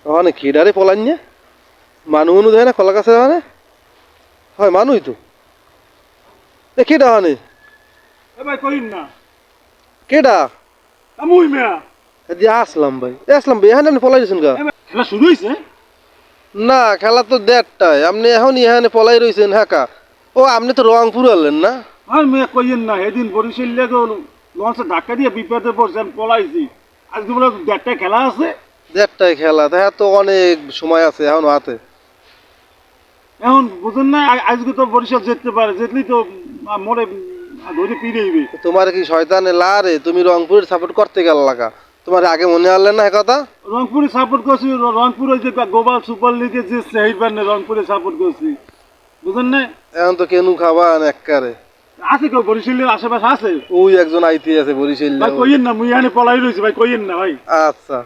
ওখানে কেডারে পলাইন না মানু অনু দেয় না কলা গাছে ওখানে হয় মানুই তো এ কেডা ওখানে এ ভাই কইন না কেডা আমুই মিয়া দিয়ে আসলাম ভাই আসলাম ভাই এখানে আপনি পলাই রয়েছেন গা এ ভাই, খেলা শুরু হইছে না খেলা তো দেড়টায় আপনি এখনই এখানে পলাই রয়েছেন হ্যাঁ ও আপনি তো রংপুর হলেন না আর মিয়া কইন না সেদিন বরিশাল লেগে লঞ্চে ধাক্কা দিয়ে বিপদে পড়ছে আমি পলাইছি আজকে বলে দেড়টায় খেলা আছে দেড়টায় খেলা দেখা তো অনেক সময় আছে এখন হাতে এখন বুঝেন না আজকে তো বরিশাল যেতে পারে যেতলি তো মরে ধরে পিড়েইবে তোমার কি শয়তানে লারে তুমি রংপুরের সাপোর্ট করতে গেল লাগা তোমার আগে মনে হলেন না এ কথা রংপুরে সাপোর্ট করছি রংপুরে যে গ্লোবাল সুপার লিগে যে সেইবার না রংপুরে সাপোর্ট করছি বুঝেন না এখন তো কেনু খাবা এককারে আছে কেউ বরিশালের আশেপাশে আছে ওই একজন আইতে আছে বরিশাল ভাই কইেন না মুই এখানে পলাই রয়েছি ভাই কইেন না ভাই আচ্ছা